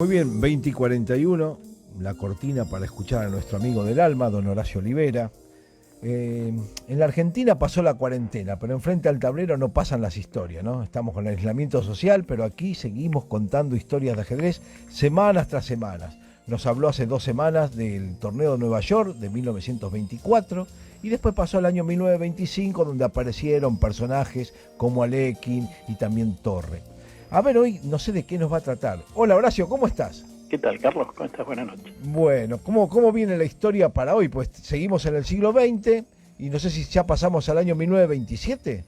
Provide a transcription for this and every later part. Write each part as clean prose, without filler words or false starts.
Muy bien, 20 y 41, la cortina para escuchar a nuestro amigo del alma, don Horacio Olivera. En la Argentina pasó la cuarentena, pero enfrente al tablero no pasan las historias, ¿no? Estamos con el aislamiento social, pero aquí seguimos contando historias de ajedrez semanas tras semanas. Nos habló hace 2 semanas del torneo de Nueva York de 1924 y después pasó el año 1925 donde aparecieron personajes como Alekhine y también Torre. A ver, hoy no sé de qué nos va a tratar. Hola Horacio, ¿cómo estás? ¿Qué tal, Carlos? ¿Cómo estás? Buenas noches. Bueno, ¿cómo viene la historia para hoy? Pues seguimos en el siglo XX y no sé si ya pasamos al año 1927.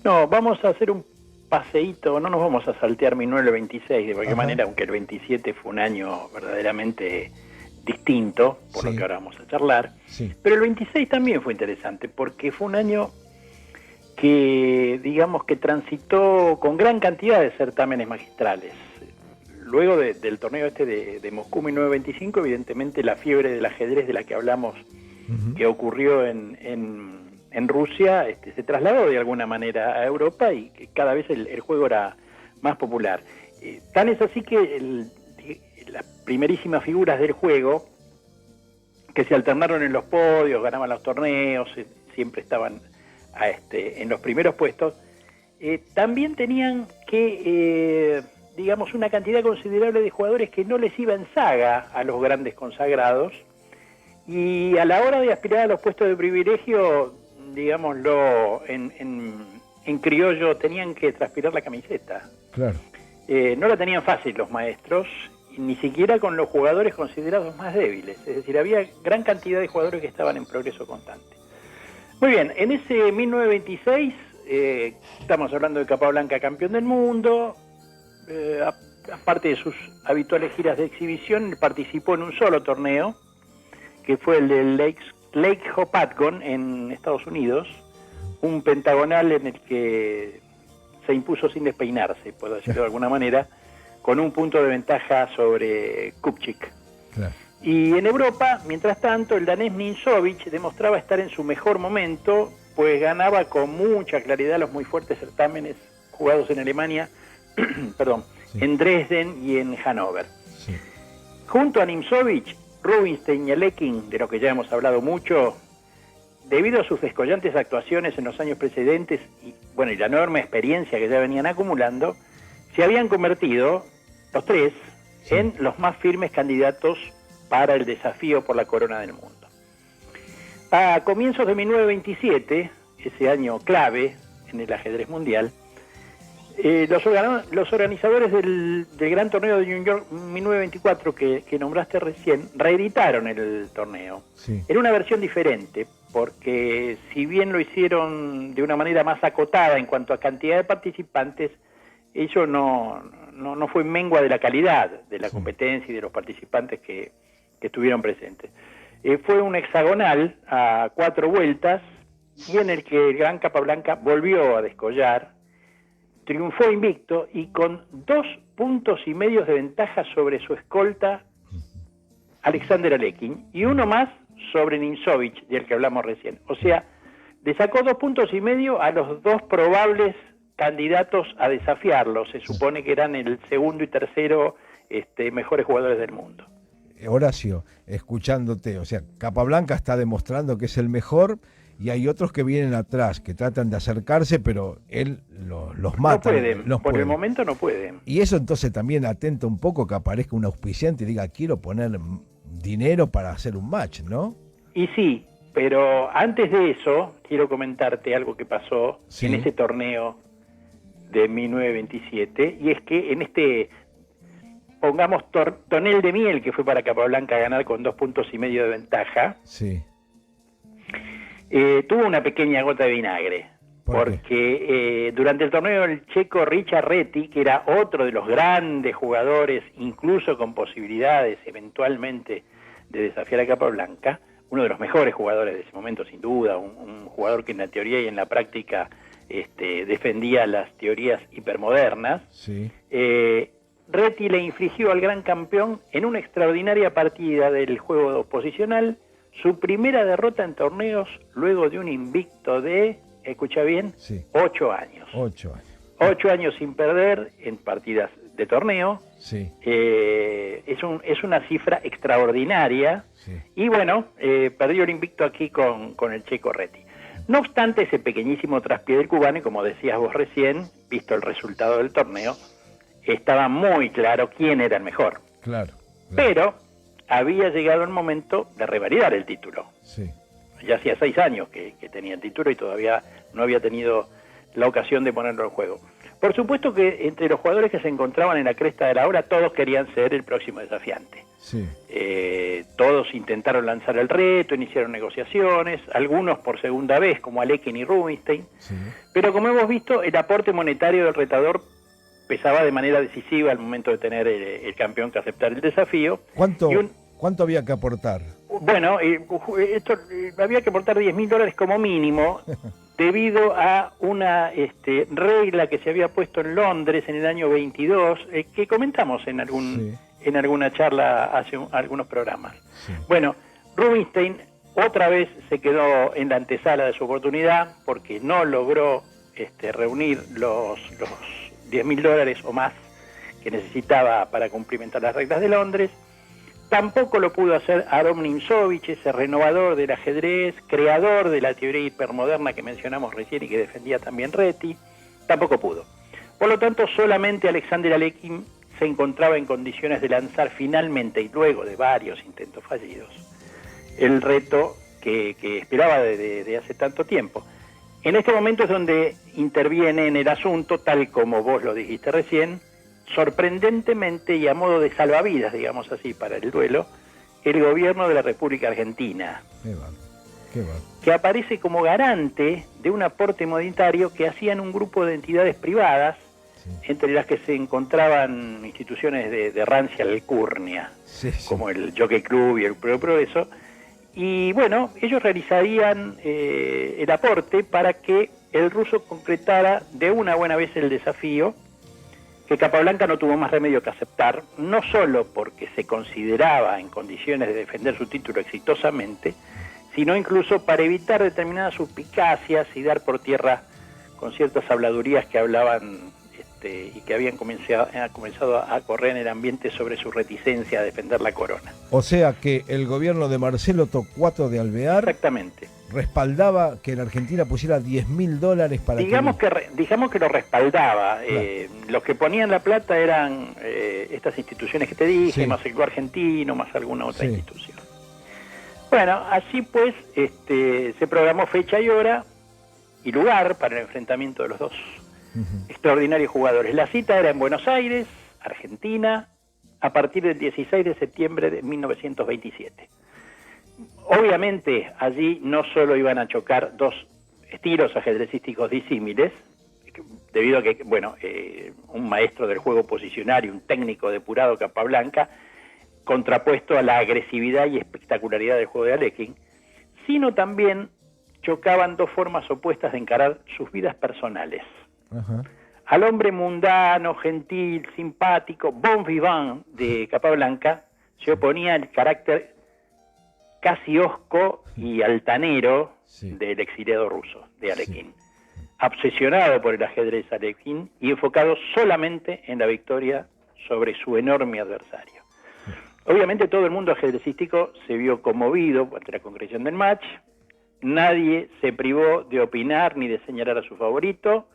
No, vamos a hacer un paseíto, no nos vamos a saltear 1926 de cualquier manera, aunque el 27 fue un año verdaderamente distinto, por lo que ahora vamos a charlar. Sí. Pero el 26 también fue interesante, porque fue un año que, digamos, que transitó con gran cantidad de certámenes magistrales. Luego del torneo de Moscú 1925, evidentemente la fiebre del ajedrez de la que hablamos, que ocurrió en Rusia, se trasladó de alguna manera a Europa y que cada vez el juego era más popular. Tan es así que las primerísimas figuras del juego, que se alternaron en los podios, ganaban los torneos, siempre estaban en los primeros puestos, también tenían que... digamos, una cantidad considerable de jugadores que no les iba en saga a los grandes consagrados, y a la hora de aspirar a los puestos de privilegio, digámoslo en criollo, tenían que transpirar la camiseta. Claro. No la tenían fácil los maestros, ni siquiera con los jugadores considerados más débiles. Es decir, había gran cantidad de jugadores que estaban en progreso constante. Muy bien, en ese 1926, estamos hablando de Capablanca campeón del mundo. Aparte de sus habituales giras de exhibición, participó en un solo torneo, que fue el de Lake Hopatcong en Estados Unidos, un pentagonal en el que se impuso sin despeinarse, puedo decirlo de alguna manera, con un punto de ventaja sobre Kupchik. Claro. Y en Europa, mientras tanto, el danés Ninsovic demostraba estar en su mejor momento, pues ganaba con mucha claridad los muy fuertes certámenes jugados en Alemania, perdón, Sí. en Dresden y en Hannover. Sí. Junto a Nimzovich, Rubinstein y Alekhine, de lo que ya hemos hablado mucho, debido a sus descollantes actuaciones en los años precedentes y la enorme experiencia que ya venían acumulando, se habían convertido, los tres, en los más firmes candidatos para el desafío por la corona del mundo. A comienzos de 1927, ese año clave en el ajedrez mundial, los organizadores del Gran Torneo de New York 1924 que nombraste recién, reeditaron el torneo. Sí. Era una versión diferente, porque si bien lo hicieron de una manera más acotada en cuanto a cantidad de participantes, ello no fue mengua de la calidad de la competencia y de los participantes que estuvieron presentes. Fue un hexagonal a 4 vueltas, y en el que el gran Capablanca volvió a descollar. Triunfó invicto y con 2,5 puntos de ventaja sobre su escolta Alexander Alekhine y uno más sobre Nimzovich, del que hablamos recién. O sea, le sacó 2,5 puntos a los dos probables candidatos a desafiarlo. Se supone que eran el segundo y tercero mejores jugadores del mundo. Horacio, escuchándote, o sea, Capablanca está demostrando que es el mejor y hay otros que vienen atrás, que tratan de acercarse, pero él los mata. No pueden, el momento no pueden. Y eso entonces también atenta un poco que aparezca un auspiciante y diga, quiero poner dinero para hacer un match, ¿no? Y sí, pero antes de eso, quiero comentarte algo que pasó en ese torneo de 1927, y es que en pongamos tonel de miel que fue para Capablanca ganar con 2,5 puntos de ventaja, sí. Tuvo una pequeña gota de vinagre, porque durante el torneo el checo Richard Reti, que era otro de los grandes jugadores, incluso con posibilidades eventualmente de desafiar a Capablanca, uno de los mejores jugadores de ese momento sin duda, un jugador que en la teoría y en la práctica defendía las teorías hipermodernas, Reti le infligió al gran campeón en una extraordinaria partida del juego posicional su primera derrota en torneos luego de un invicto de, escucha bien, 8 años. 8 años. 8 años sin perder en partidas de torneo. Sí. Es una cifra extraordinaria. Sí. Y bueno, perdió el invicto aquí con el Checo Retti. No obstante, ese pequeñísimo traspié del cubano, y como decías vos recién, visto el resultado del torneo, estaba muy claro quién era el mejor. Claro. Pero había llegado el momento de revalidar el título. Sí. Ya hacía 6 años que tenía el título y todavía no había tenido la ocasión de ponerlo en juego. Por supuesto que entre los jugadores que se encontraban en la cresta de la ola, todos querían ser el próximo desafiante. Sí. Todos intentaron lanzar el reto, iniciaron negociaciones, algunos por segunda vez, como Alekhine y Rubinstein. Sí. Pero como hemos visto, el aporte monetario del retador pesaba de manera decisiva al momento de tener el campeón que aceptar el desafío. ¿Cuánto había que aportar? Bueno, había que aportar $10.000 como mínimo, debido a una regla que se había puesto en Londres en el año 22, que comentamos en alguna charla hace algunos programas. Sí. Bueno, Rubinstein otra vez se quedó en la antesala de su oportunidad porque no logró reunir los $10.000 o más que necesitaba para cumplimentar las reglas de Londres. Tampoco lo pudo hacer Aron Nimzovich, ese renovador del ajedrez, creador de la teoría hipermoderna que mencionamos recién y que defendía también Retti. Tampoco pudo. Por lo tanto, solamente Alexander Alekhine se encontraba en condiciones de lanzar finalmente, y luego de varios intentos fallidos, el reto que esperaba de hace tanto tiempo. En este momento es donde interviene en el asunto, tal como vos lo dijiste recién, sorprendentemente y a modo de salvavidas, digamos así, para el duelo, el gobierno de la República Argentina, que aparece como garante de un aporte monetario que hacían un grupo de entidades privadas, sí, entre las que se encontraban instituciones de rancia alcurnia, sí, sí, como el Jockey Club y el Progreso. Y bueno, ellos realizarían el aporte para que el ruso concretara de una buena vez el desafío, que Capablanca no tuvo más remedio que aceptar, no solo porque se consideraba en condiciones de defender su título exitosamente, sino incluso para evitar determinadas suspicacias y dar por tierra con ciertas habladurías que hablaban y que habían comenzado a correr en el ambiente sobre su reticencia a defender la corona. O sea que el gobierno de Marcelo Torcuato de Alvear, exactamente, respaldaba que la Argentina pusiera $10.000 para digamos que lo respaldaba. Claro. Los que ponían la plata eran estas instituciones que te dije, sí, más el Club Argentino, más alguna otra, sí, institución. Bueno, así pues se programó fecha y hora y lugar para el enfrentamiento de los dos extraordinarios jugadores. La cita era en Buenos Aires, Argentina, a partir del 16 de septiembre de 1927. Obviamente allí no solo iban a chocar dos estilos ajedrecísticos disímiles, debido a que, bueno, un maestro del juego posicionario, un técnico depurado, Capablanca, contrapuesto a la agresividad y espectacularidad del juego de Alekhine, sino también chocaban dos formas opuestas de encarar sus vidas personales. Ajá. Al hombre mundano, gentil, simpático, bon vivant de Capablanca se oponía el carácter casi hosco y altanero, sí, del exiliado ruso, de Alekhine. Sí. Obsesionado por el ajedrez Alekhine y enfocado solamente en la victoria sobre su enorme adversario. Sí. Obviamente todo el mundo ajedrecístico se vio conmovido ante la concreción del match. Nadie se privó de opinar ni de señalar a su favorito.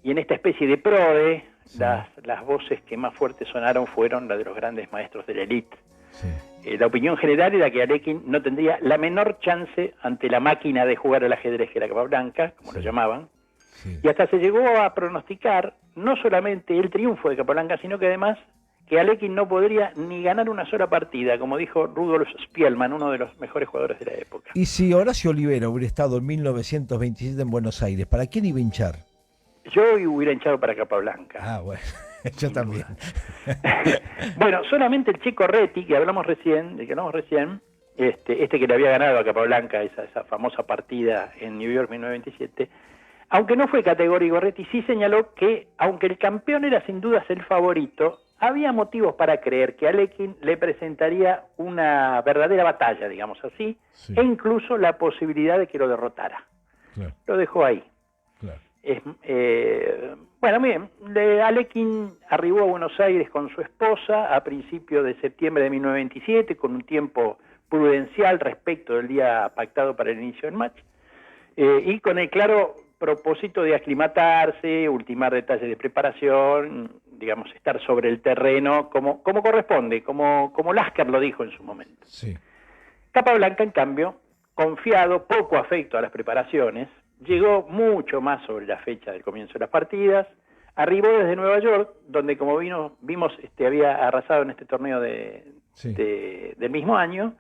Y en esta especie de prode, sí, las voces que más fuertes sonaron fueron las de los grandes maestros de la élite. Sí. La opinión general era que Alekhine no tendría la menor chance ante la máquina de jugar al ajedrez que era Capablanca, como sí, lo llamaban. Sí. Y hasta se llegó a pronosticar no solamente el triunfo de Capablanca, sino que además que Alekhine no podría ni ganar una sola partida, como dijo Rudolf Spielmann, uno de los mejores jugadores de la época. Y si Horacio Olivera hubiera estado en 1927 en Buenos Aires, ¿para quién iba a hinchar? Yo hubiera hinchado para Capablanca. Ah, bueno, yo también. Bueno, solamente el Checo Retti, del que hablamos recién, que le había ganado a Capablanca esa famosa partida en New York 1927, aunque no fue categórico Retti, sí señaló que, aunque el campeón era sin dudas el favorito, había motivos para creer que Alekhine le presentaría una verdadera batalla, digamos así, sí, e incluso la posibilidad de que lo derrotara. Claro. Lo dejó ahí. Claro. Bueno, bien, Alekhine arribó a Buenos Aires con su esposa a principios de septiembre de 1927, con un tiempo prudencial respecto del día pactado para el inicio del match, y con el claro propósito de aclimatarse, ultimar detalles de preparación, digamos, estar sobre el terreno como corresponde, como Lasker lo dijo en su momento. Sí. Capablanca, en cambio, confiado, poco afecto a las preparaciones, llegó mucho más sobre la fecha del comienzo de las partidas, arribó desde Nueva York, donde como vimos había arrasado en este torneo del mismo año,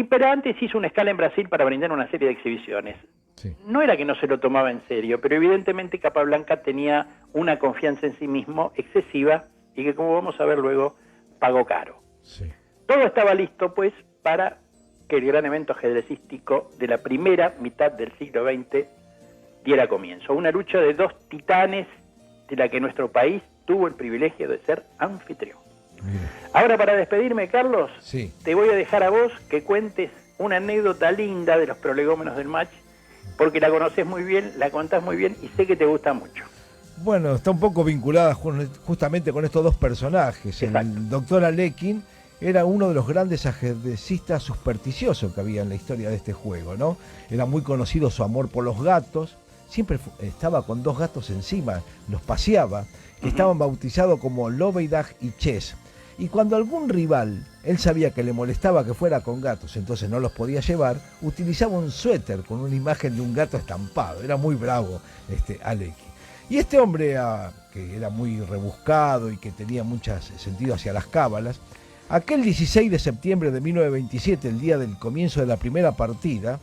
pero antes hizo una escala en Brasil para brindar una serie de exhibiciones. Sí. No era que no se lo tomaba en serio, pero evidentemente Capablanca tenía una confianza en sí mismo excesiva y que, como vamos a ver luego, pagó caro. Sí. Todo estaba listo, pues, para que el gran evento ajedrecístico de la primera mitad del siglo XX diera comienzo. Una lucha de dos titanes de la que nuestro país tuvo el privilegio de ser anfitrión. Mira. Ahora, para despedirme, Carlos, Sí. te voy a dejar a vos que cuentes una anécdota linda de los prolegómenos del match, porque la conoces muy bien, la contás muy bien y sé que te gusta mucho. Bueno, está un poco vinculada justamente con estos dos personajes. Exacto. El doctor Alekhine era uno de los grandes ajedrecistas supersticiosos que había en la historia de este juego, ¿no? Era muy conocido su amor por los gatos, siempre estaba con dos gatos encima, los paseaba, que estaban bautizados como Lovedag y Chess. Y cuando algún rival, él sabía que le molestaba que fuera con gatos, entonces no los podía llevar, utilizaba un suéter con una imagen de un gato estampado. Era muy bravo Alekhine. Y este hombre, que era muy rebuscado y que tenía mucho sentido hacia las cábalas, aquel 16 de septiembre de 1927, el día del comienzo de la primera partida,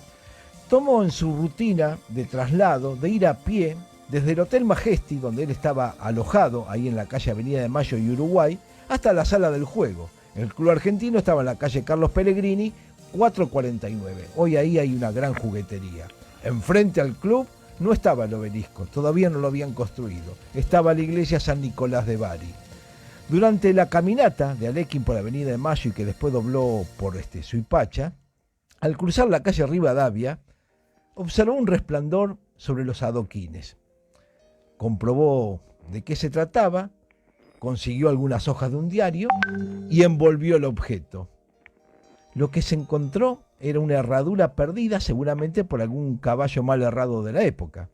tomó en su rutina de traslado de ir a pie desde el Hotel Majesty, donde él estaba alojado, ahí en la calle Avenida de Mayo y Uruguay, hasta la sala del juego. El club argentino estaba en la calle Carlos Pellegrini, 449. Hoy ahí hay una gran juguetería. Enfrente al club no estaba el obelisco, todavía no lo habían construido. Estaba la iglesia San Nicolás de Bari. Durante la caminata de Alekhine por la Avenida de Mayo y que después dobló por Suipacha, al cruzar la calle Rivadavia, observó un resplandor sobre los adoquines. Comprobó de qué se trataba, consiguió algunas hojas de un diario y envolvió el objeto. Lo que se encontró era una herradura perdida, seguramente por algún caballo mal herrado de la época.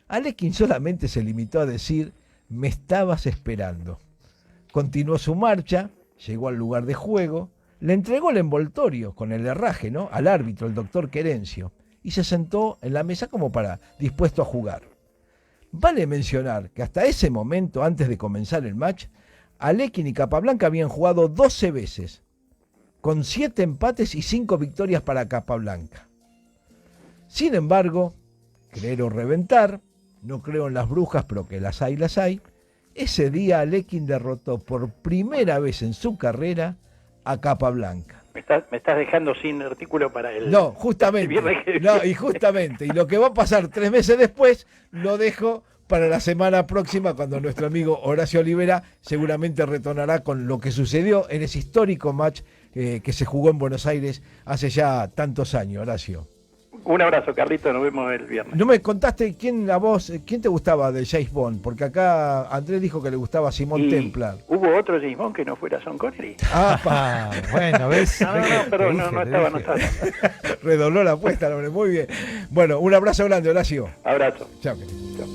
Alekhine solamente se limitó a decir: «Me estabas esperando». Continuó su marcha, llegó al lugar de juego, le entregó el envoltorio con el herraje, ¿no?, al árbitro, el doctor Querencio, y se sentó en la mesa como dispuesto a jugar. Vale mencionar que hasta ese momento, antes de comenzar el match, Alekhine y Capablanca habían jugado 12 veces, con 7 empates y 5 victorias para Capablanca. Sin embargo, creer o reventar, no creo en las brujas, pero que las hay, ese día Alekhine derrotó por primera vez en su carrera a Capablanca. Me estás dejando sin artículo para el... No, justamente. Y lo que va a pasar 3 meses después, lo dejo para la semana próxima, cuando nuestro amigo Horacio Olivera seguramente retornará con lo que sucedió en ese histórico match que se jugó en Buenos Aires hace ya tantos años, Horacio. Un abrazo, Carlito, nos vemos el viernes. No me contaste quién te gustaba de James Bond, porque acá Andrés dijo que le gustaba Simón Templar. ¿Hubo otro James Bond que no fuera Sean Connery? Bueno, ¿ves? No, perdón, no estaba. Redobló la apuesta, hombre, muy bien. Bueno, un abrazo grande, Horacio. Abrazo. Chao, querido. Chao.